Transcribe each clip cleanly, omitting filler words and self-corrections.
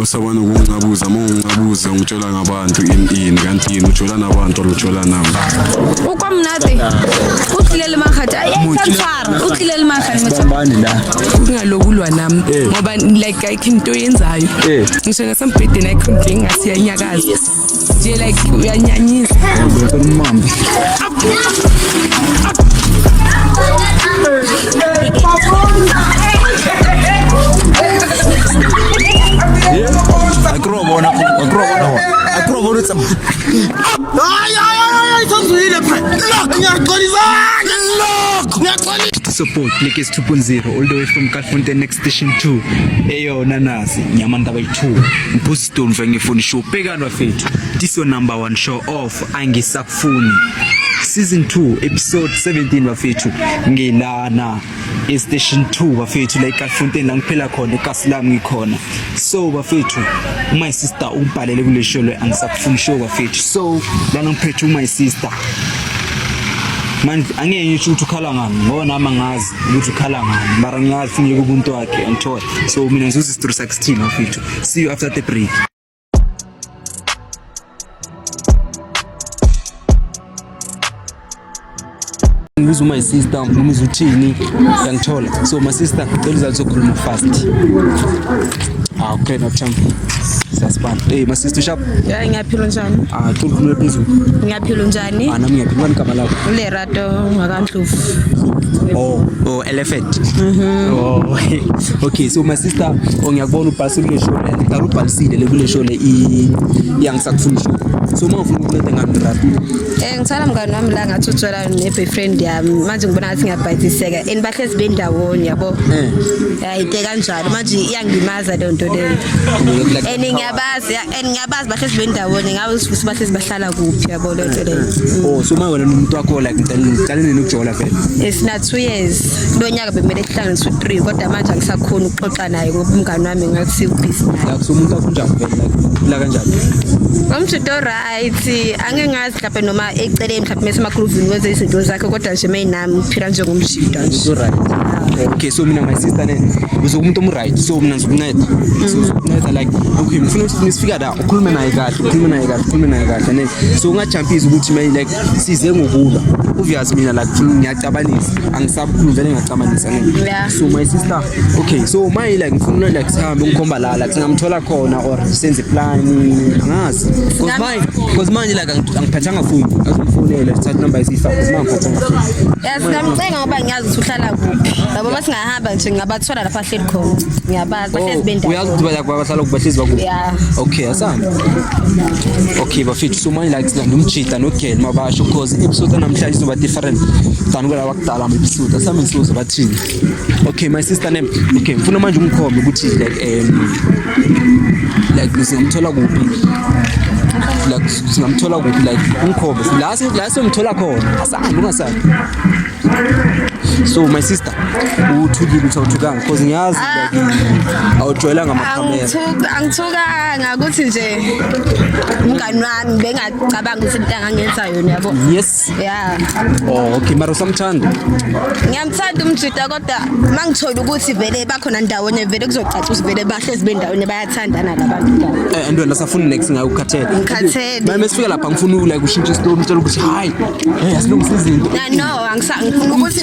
Usabona ukungabuza ungabuza ngitshela ngabantu ini kanti yini ujola nabantu ujola nami ukwamnade ukhilele makhathi ayekufara ukhilele makhathi Bambani la. ngalokulwa nami ngoba like ayikho into yenzayo ngisho ngasambhedeni ayikho into engasiyanyakaza nje like uyanyanyisa Umambi. Akrobona tsama. Support Lekes 2.0 all the way from Kaffontein next station 2 eyo nanasi Nyamandaba 2 Mpusitoni ngifuna show bhekani bafethu this your number 1 show off angisakufuni season 2 episode 17 bafethu ngilana station 2 bafethu la eKaffontein la ngiphela khona eKasilam ngikhona so bafethu my sister ubhalele kule show le angisakufuni show bafethu so lana ngiphethe my sister man angeke ngisho ukuthi ukhala ngami ngoba nami ngazi ukuthi ukhala ngami mara ngiyazi ngeke ubuntu wakhe anthola so mina ngizuza isitori 16 bafethu see you after the break. Ngibuza my sister ngibuza uthini yangithola so my sister ngicela ukukhuluma fast okay no time sasibani my sister sharp ngiyaphila njani ukhuluma phezulu ngiyaphila njani nami ngiyaphila ngani igama lakho Lerato ngakandlovu oh elephant okay so my sister ngiyakubona ubhalise kule show le ngicela ubhalisile le kule show le yangisakufuna show so mawufuna ukunceda ngani Lerato ngithanda mngani wami la ngathi uthola ne-boyfriend yami manje ngibona ngathi ngiyabhayiseka and bahlezi bendawoni yabo ayite kanjalo manje iyangilimaza le nto leyo and ngiyabazi bahlezi bendawoni ngabe usifuthi bahlezi bahlala kuphi yabo le nto leyo so manje wena nomuntu wakho like ngicela nini ukujola phela sina 2 years lo nyaka bemele kuhlangane so 3 kodwa manje angisakhona ukuxoxa naye ngoba umngani wami ngathi sikubisi la so umuntu wakho njani phela la kanjani umthetho right angeke ngazi mhlawumbe noma eceleni mhlawumbe mesemagruvini wenze izinto zakhe kodwa nje mayinami uphila njengomshida nje so right okay so mina my sister ne uzokumuntu omright so mina ngizokunceda so like okay ngifuna ukuthi nisifika la ukhulume naye kahle ne so ungajumphisa ukuthi may like size ngokulwa obvious mina like ngiyacabanisa angisabukhulu vele ngiyacabanisa ne so my sister okay so my like ngifuna like sihambe ngikhomba la like singamthola khona or senze plan angazi because manje like angiphathanga phone azimfonela thatha number yesifa ngiphathanga ngamcenga ngoba ngiyazi ukuthi uhlala kuphi yabo basingahamba nje ngabathola lapha hleli khona ngiyabazi bahlezi bendawo uyazi ukuthi bahlala kubahlezi bakuphi okay asamba okay bafethu so manje like silanda umjita nogel mabasho because episode namhlanje izoba different than kula wakudala ama episode asami ngisozo bathini okay my sister name okay ngifuna manje ungikhombe ukuthi like singamthola kuphi like singamthola kuphi like ungikhombe la ngithola khona asanda ungasabi so my sister uthukile uthukanga because ngiyazi like awujwayela ngamakhamera angithukanga ukuthi nje umngani wami bengacabanga ukuthi into angangenza yona yabo yes yeah okay mara usamthanda ngiyamthanda umjida kodwa mangithola ukuthi vele bakhona ndawonye vele kuzocaca ukuthi vele bahlezi bendawonye bayathandana labantu and wena safuna next ngayukhathela ngikhathele mesifika lapha ngifuna like ushintshe story ngitshela ukuthi hayi asilungisa izinto no angifuna ukuthi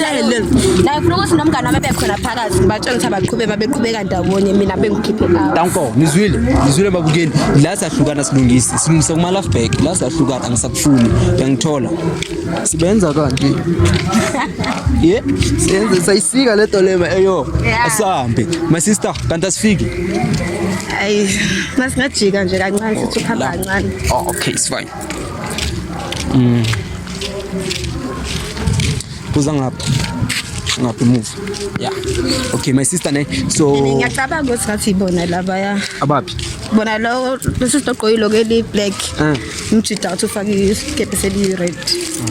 la ngifuna ukuthi nomngane wami bekhona phakathi ngibatshela ukuthi abaqhubeke babeqhubeka ndawonye mina bengikhiphe out danko nizwile babukeni la sahlukana silungisa kuma love back la sahlukana angisakufuni ngiyangithola sibenza kanti siyenze sayisika le dolema asambe my sister kanti asifiki ay masingajika nje kancane sithi ukhamba kancane okay it's fine kuza ngaphi move yeah okay my sister ne so ngiyacabanga ukuthi ngathi ibona laba ya abaphi bona lo sisogqoyi lo ke black umjida uthi ufaka isikephe seli red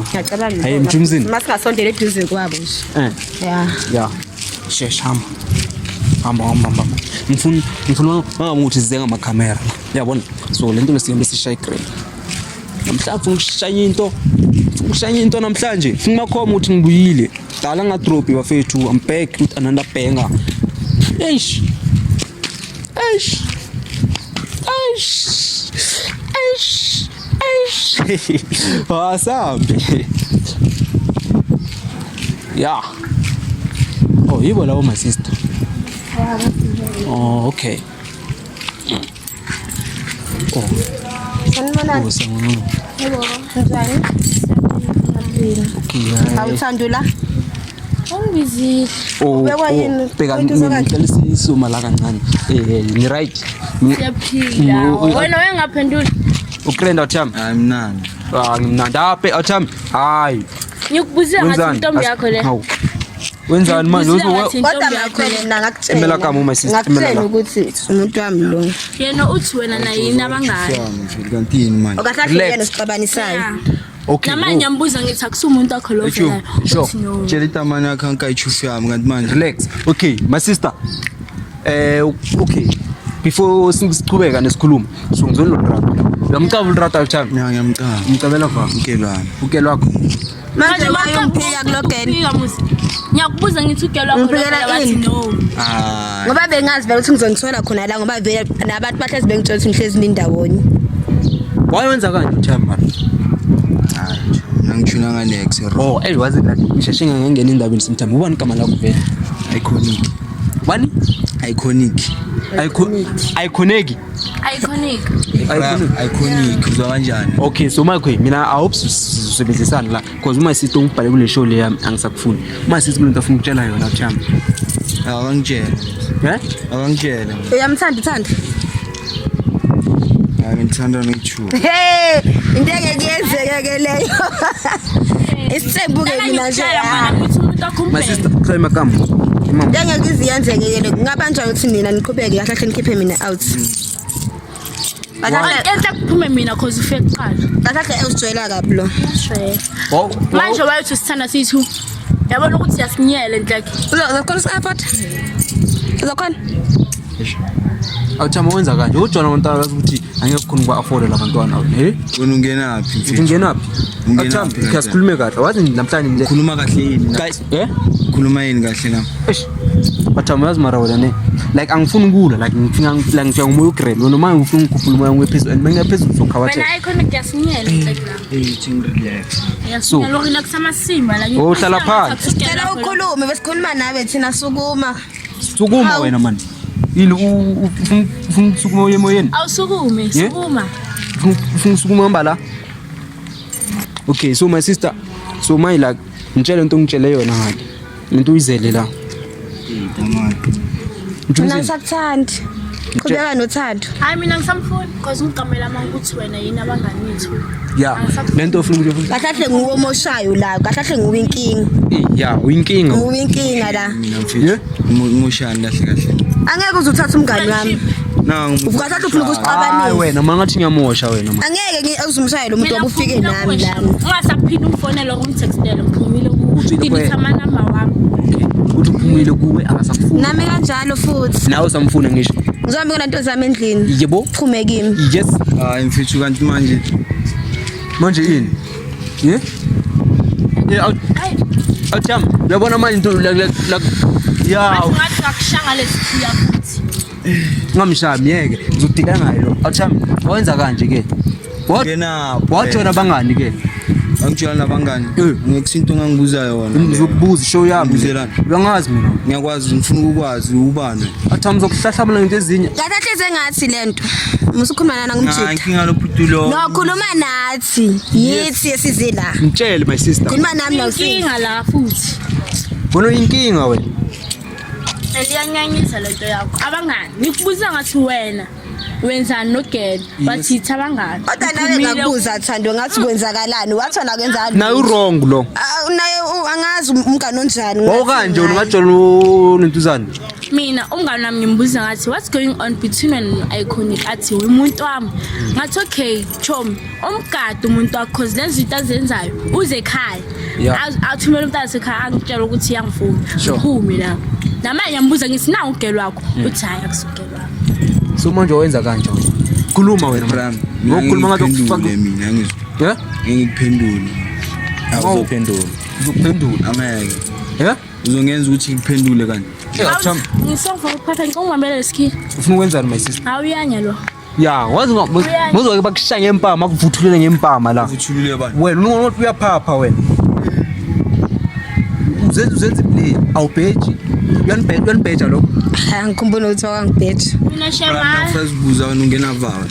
ngiyacabanga hayi mjumzini masingasondela eduze kwabo nje yeah sheshama hamba ngifuna ukuthi size ngamakhamera yabona so lento lesiyembe sishaya green namhlanje ngishaya into namhlanje ngifuna makhoma ukuthi ngibuyile dala ngadrop bafethu I'm back with another banger eish Wasambe. Yeah. Oh, yibo lawo my sister. Oh, okay. Oh. Sanibonani. Sanibonani. Yebo, njani? Okay. Awuthandula? Ungibizile. Oh, Ubekwa yini? bheka Into zokade. ngicela isuma la kancane. Ni right. Siyaphila. Wena uyangaphendula. Ukrenda uthami. Mnandi. Ngimnandi apha uthami. Hayi. Ngikubuze ngathi intombi yakho le. Wenzani manje? Kodwa makhwele mina ngakutshela. Imela kama my sister. Ngakutshela ukuthi umuntu wami lo. Yena uthi wena na yini abangani. Kanti yini manje? Okahle yena sixabanisayo. Okay. Namanye ngiyabuza ngithi akusumuntu akho lo vela. Sure. Tshela itamani yakho ankayichufu yami kanti manje. Relax. Okay, my sister. Okay. Before sichubeka nesikhuluma, so ngizolilo drama. Uyamcaba ulrata uthami? Ngiyamcaba. Umcabela kwa Ukelwami. ukelo wakho. Manje bayomphika kulogeni. Ngiyakubuza ngithi ukelo wakho lo vela bathi no. Ngoba bengazi vele ukuthi ngizongithola khona la ngoba vele nabantu bahlezi bengitshela ukuthi ngihlezi nindawonye. Wayenza kanje uthami mara. Nangishuna nganex. Oh, wazi la ngisheshe ngangena indabeni simthamba. Ubani igama lakho vele? Iconic. Bani? Iconic. Iconic. Iconic uzwa kanjani? Okay, so Michael, mina I hope sisebenzisana la because uma sithi ungibhale kule show le yami angisakufuni. Uma sithi kulento afuna ukutshela yona uthami. Awangitshela. Awangitshela. Uyamthanda? Ngithanda ngichu. Hey, into engekuyenzeka ke leyo. Isithembu ke mina nje. My sister, try makam. Mama. Ngeke iziyenzeke ke ngabanjwa ukuthi mina niqhubeke kahle kahle nikhiphe mina out. Enhle kuphume mina cause ufike kuqala. Kahle usijwayela kabi lo. Oh. Manje wayethi sithanda sithu. Yabona ukuthi siyasinyela enhleke. Uzokhona usaphot. Uzokhona. Awuthama wenza kanje. Ujona untaka ukuthi angeke khona ukuba afford labantwana. Wena ungenaphi mfethu? Ungenaphi? Awuthama ngiyasikhulume kahle. Wazi namhlanje nje. Khuluma kahle yini? Guys, Khuluma yini kahle la? Wathama yazi mara wena ne. Like angifuni ukula like ngifika ngumoya ugrade. Wena manje ufuna ukukhuluma moya wephezulu and mina phezulu sokhawathi. Wena iconic yasinyela enhleke la. Think relax. So, lokho kusamasima la. Uhlala phansi. Cela ukhulume besikhuluma nawe thina sukuma. Sukuma wena man. Yini ufuna sukuma emoyeni? Awusukume, sukuma. Ufuna sukuma mbala. Okay, so my sister, so my like ngitshela into ngitshele yona ngale. Into uyizele la. Mina ngisakuthandi. Qhubeka nothando. Hayi mina ngisamfuni because ngigamela manje ukuthi wena yini abangani bethu. Yeah. Lento ofuna ukuthi Kahle nguwe omoshayo la. Kahle nguwe inkingi. yeah, uyinkinga. Nguwe inkinga la. Mina mfethu. Umushani kahle kahle. Angeke uzuthatha umngani wami. Nangu Ukahle ufuna Hayi ukusiqabanisa. wena mangathi ngiyamosha wena man. Angeke uzumshaya lo muntu obufike nami la. Ungasaphinde umfonela ngomtextela ngiphumile Uthini ku delete ama number wami. Uthi uphumile kuwe akasakufuni. Nami kanjalo futhi. Nawe usamfuna ngisho. Ngizohambe kunanto zami endlini. Yebo. Phume kimi. Yes. hayi mfethu kanti manje Yini? Yeah? Yeah, awuthama. Uyabona manje into like yeah. Ngathi ngakushanga lesithiya futhi. Ngamshami yeke. Ngizodila ngayo lo. Awuthama. Wayenza kanje ke. ngena Watshona bangani ke? angitshela nabangani ngikusinto ongangibuza yona Ngizokubuza show yami. Buzelani. Uyangazi mina. ngiyakwazi ngifuna ukwazi ubani Awuthama zokuhlahlamula into ezinye. Kahle sengathi lento. Musukhuluma nana ngumjida. inkinga lophutulo No khuluma nathi. Yithi esize la. Ngitshele my sister. Khuluma nami noSisi. Inkinga la futhi. Bona inkinga wena. Eliyanyanyisa lento yakho. Abangani ngikubuza ngathi wena wenzani nogela bathi abangani. Kodwa nawe ngakubuza Thando ngathi kwenzakalani? Wathona kwenzani? Nayo wrong lo. Naye angazi umngane onjani. Okanje ungatshela uNtuzana. Mina umngani wami ngimbuza ngathi what's going on between wena Iconic athi umuntu wami. Ngathi okay Chom umgadi umuntu wakho cause lezi zinto azenzayo uze ekhaya. Athumela umntana ekhaya angitshela ukuthi iyangifuna. Uphume la. Namanye ngiyambuza ngithi na ugelo wakho uthi hayi akusugelo wakho. So manje wenza kanje wena. Khuluma wena Bram ngokukhuluma ngathi ukufaka mina ngizwe yeah ngikuphendule awuzophendula uzophendula ameke yeah uzongenza ukuthi ngiphendule kanti Awuthama Ngisonga ukuphatha ngicongwambele lesikhi. ufuna ukwenzani my sister Awuyanya lo. Ya, wazi ngizwe bakushaya ngempama akuvuthulele ngempama la. Uthulule bani? Wena ungothi uyaphapha wena. Uzenze play. Awubheji. Uyanibheja lo. Angikhumbula ukuthi wakangibheja. Mina shema. First buza wena ungena vala.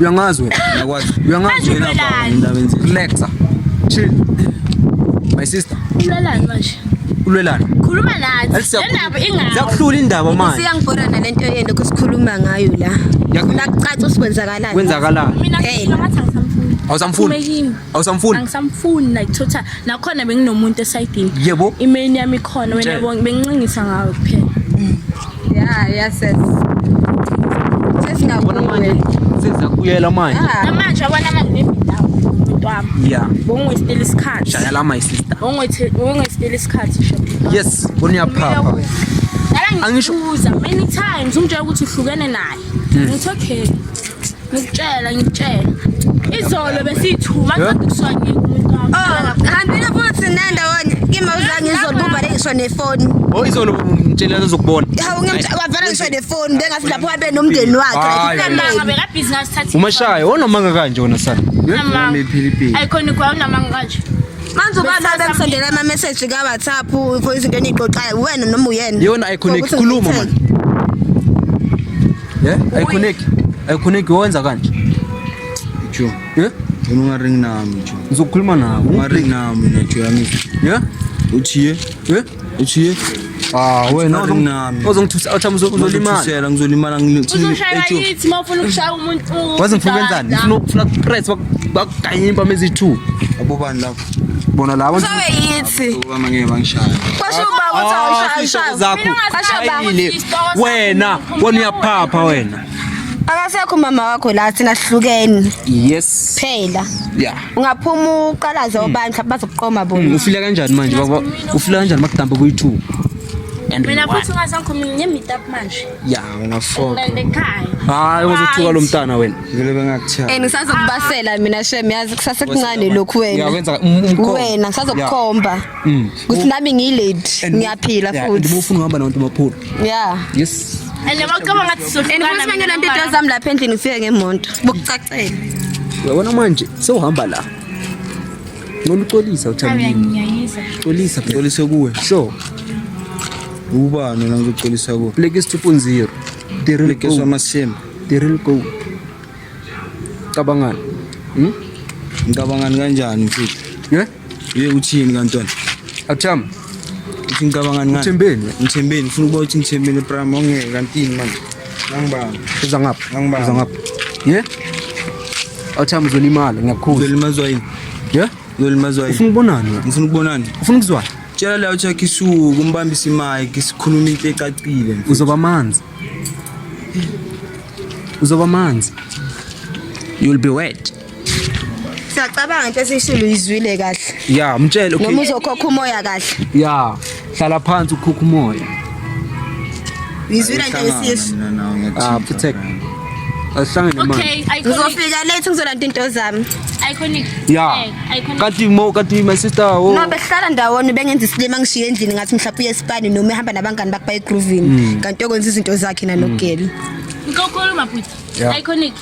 Uyangazi wena. Yakwazi. Uyangazi Ungena vala indaba enzile. Relaxa. Chill. My sister. Ulelani manje? Ulwelana. Khuluma nathi. Indaba ingawe. Zakuhlula indaba manje. Siyangibona nalento yena kusikhuluma ngayo la. Nakucaca usikwenzakalayo. Kwenzakalani? Mina ngathi angisamfuni. Awusamfuni? Awusamfuni? Angisamfuni like total. Nakhona benginomuntu esayidini. Yebo. Imeni yami khona wena benginqingisa ngawe kuphela. Yeah, yes. Bona manje sezakuyela manje. Namanje abona manje nebhidawo umuntu wami. Yeah. Bongwestela isikhathi. Shaya la my sister. Bongwestela isikhathi sho. Yes, uyaphapha. Angishuza many times umtshela ukuthi uhlukene naye. Ngithi okay. Ngikutshela. Izolo besithuma ngathi kuswanye umuntu wami. Hambile futhi nandawonye. Kimi awuzange izolo kubale ngisho nefoni. Izolo umtshela uzokubona. Hawu wavala ngisho nefoni bengathi lapho wabe nomndeni wakhe. Namanga bekabhizi ngasithathi. Umashaya wonamanga kanje wona sana. Iconic wawunamanga kanje. Manje ubaba bemsendela ama message ka WhatsApp for izinto eniqoqayo wena noma uyena. Yona iconic khuluma man. Iconic wenza kanje. Ijo. Wena ungaring nami ijo. Ngizokhuluma nawe. Ungaring nami najo yami. Uthiye? Wena nami. Ozongithusa awuthama uzolimala. Ngizolimala ngilithini. Uzoshaya yithi mawufuna ukushaya umuntu. Wazi ngifuna ukwenzani? Ngifuna press bakuganye impama ezi2. Abobani lapho? Bona labo Sawe yithi. Ubama ngeke bangishaya. Kwasho uba ukuthi awushaya zakho. Wena uyaphapha wena. Akasekho mama wakho la thina sihlukene. Yes. Phela. Yeah. Ungaphuma uqalaza obani bazokuqoma bona. Ufila kanjani manje baba? Ufila kanjani makudambe kuyi2? Mina futhi ungasangikhulumi nge-meet up manje. Yeah, wena 4. Ngilande ekhaya. Hayi uzothuka lo mntana wena. Vele bengakuthaya. Ngisazokubasela mina shem yazi kusasekuncane lokhu wena. Yeah, wenza wena ngisazokukhomba. Ukuthi nami ngiyilady ngiyaphila futhi. Ngifuna uhamba nabantu baphula. Yeah. Yes. Ande baqaba ngathi sohlukana. Futhi mangena into zami lapha endlini ngifike ngemonto. Bokucacela. Wena manje sewuhamba la. Noluxolisa uthambile. Ngiyanyisa. Xolisa phela. Xolise kuwe. Sure. Ubani wena ngizoxolisa kuwe? Black is 2.0. The real Black is amasembe. The real go. Cabangani? Ngicabangani kanjani mfethu? Uthini kantona? Awuthama. Uthi ngicabangani ngani? Ngithembeni, ngifuna ukuba uthi ngithembeni prime ongeke kantini manje. Ngangibanga. Uza ngapha. Awuthama uzolimala ngiyakhuza. Uzolimazwa yini? Uzolimazwa yini? Ufuna ukubonani? Ngifuna ukubonani. Ufuna ukuzwana? Tshela la uthi akisuku umbambisa imic isikhuluma into ecacile. Uzoba manzi. You'll be wet. Siyacabanga into esishilo izwile kahle. Yeah, mtshele okay. Noma uzokhokha umoya kahle. Yeah, hlala phansi ukhokha umoya. Izwile nje esisho. Protect. Asihlangene manje. Okay, ngizofika late ngizolanda into zami. Iconic. Yeah. Kanti my sister No behlala ndawona bengenza isilima ngishiye endlini ngathi mhlawumbe uye eSpani noma ehamba nabangani bakhe baye eGroovini. Kanti yokwenza izinto zakhe na nogeli. Ngikokhuluma futhi. Iconic.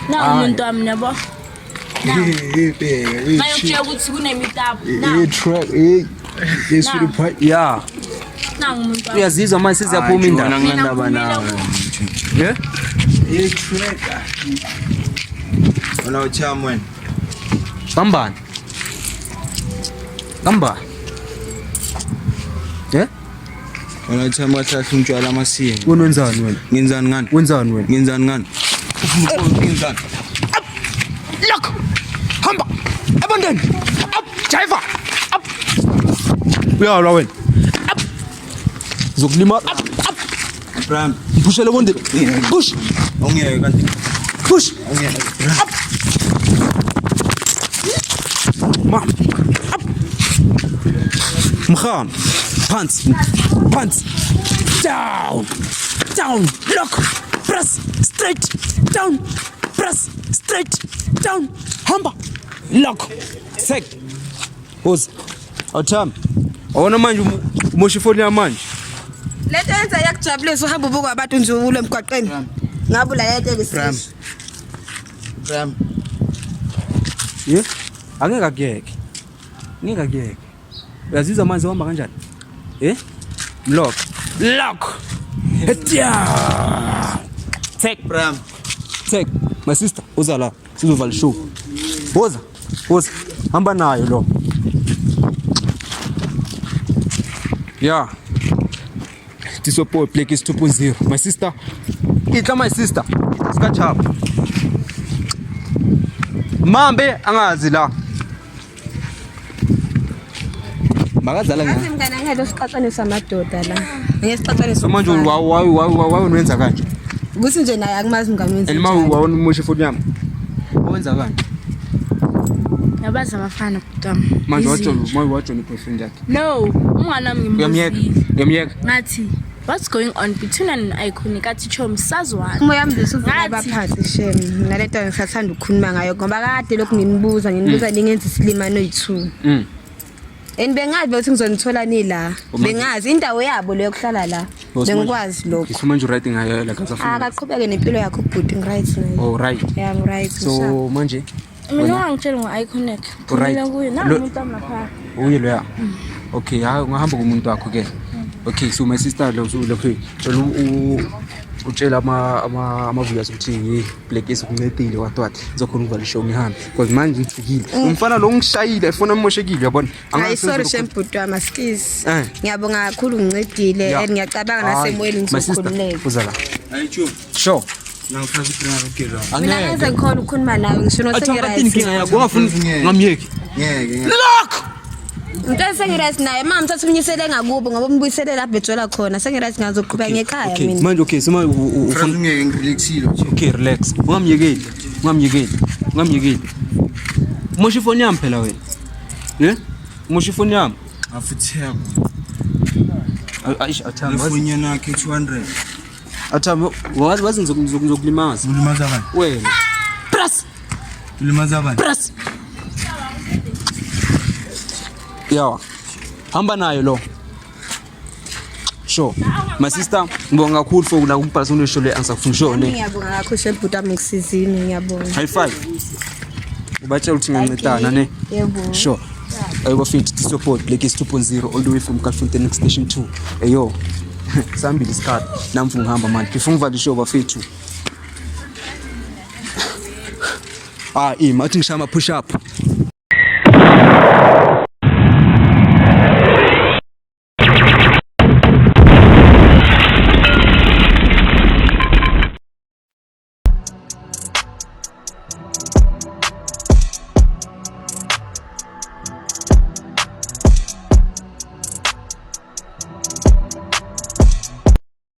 Na umuntu wami yabo. Bayokutshela ukuthi kune-meet up. Yeah. Nangu umuntu wami. Uyazizwa manje siziyaphuma indaba. Nginandaba nawe. Tracker. Wena uthama wena. Kambani? Wena uthama wathatha umtshwala amasini. Wena wenzani wena? Ngenzani ngani? Ngenzani ngani? Ufuna ngenzani? Look. Hamba. Abandon. Up. Driver. Up. Uyala wena. Up. Zokulima. Up. Ram. Pushele konde. Push. Ongeke kanti. Push. Ongeke. Up. Ma. Up. Mkham. Pants. Down. Look. Press. Straight. Down. Press. Straight. Down. Hamba. Lock. Sek. Pause. Awuthama. Awona manje umoshifoni yamanje. Letho yenza yakujabulisa uhamba ubuka abantu nje ulo emgwaqeni. ngabe ulalete Pram. besizo Pram. Ye? Angeke akuyeke. Ngeke akuyeke. Uyazizwa manje uhamba kanjani? Lock. Hetya. Take Pram. Take my sister uza la sizovala show. Woza hamba nayo lo. Yeah. Tisopo play is 2.0. My sister. Itla my sister. Sikachapa. Mambe angazi la. Makazala ngani? ngathi mngane ngeke siqhathanisa amadoda la ngesiqhathanisa Manje wawenza kanje. ukuthi nje naye akumazi mngane wenza Elima wawona umushe phone yami. Wenza kanje. Yabaza abafana kutama. Manje watsho ni boyfriend yakhe. No, umngane wami Uyamyeka. ngathi what's going on between an iconic athi Chom sazwana. umoya wami usuvela baphansi shem nalento ngisathanda ukukhuluma ngayo ngoba kade lokhu nginibuza ningenza isilimano yi2 bengazi ukuthi ngizonithola nila bengazi indawo yabo leyo kuhlala la bengikwazi lokho Ngisho manje right ngayo la kasafuna. akaqhubeke nempilo yakho bhuti ngiright nayo Oh right. yeah ngiright So manje Mina ngitshela ngo-iconic. Alright. Phumela kuye nami umuntu amapha. uye lo ya. Okay, ha ungahamba kumuntu wakho ke. Okay, so my sister lo lokho utshela amavuyas ukuthi hey black is ukuncedile wathi ngizokhona ukuvala show ngihambe because manje ngithukile umfana lo ngishayile efona emoshekile yabona hayi sorry shem bhuti wami skis ngiyabonga kakhulu ungincedile and ngiyacabanga nasemoyeni ngizokhululeka uza la Ayicho. sure Nangifuna ukuphrama ukelo. mina ngeze ngikhona ukukhuluma nawe ngisho Inkinga nosengiright yakho ungafuni ngamyeki Ngeke. Mntwana sengiright naye mama mthatha umnyisele ngakubo ngoba umbuyisele lapha ejola khona sengiright ngazoqhubeka ngekhaya Okay, mina manje okay, so manje Ufuna ungeke ngirelaxile. okay, relax. Ungamyekeli. Moshe phone yami phela wena. Moshe phone yami. Afitheko. Aisha athamba. Lefonye nakhe 200. Athamba wazi ngizokulimaza. Ulimaza bani? Wena. Press. Ulimaza bani? Press. Yawa. Hamba nayo lo. Sure. My sister, ngibonga kakhulu for la kumbhalisa unesho le ansakufuna show ne. ngiyabonga kakhulu shem bhuti wami ngisizini ngiyabonga High five. Ubatshela ukuthi ngiyancedana ne. yebo Sure. Ayibo fit to support Black is 2.0 all the way from Kaffontein next station 2. Eyo. Sambili isikhathi namfu ngihamba manje. Ngifuna uvale show bafethu. Ima athi ngishaya ama push up.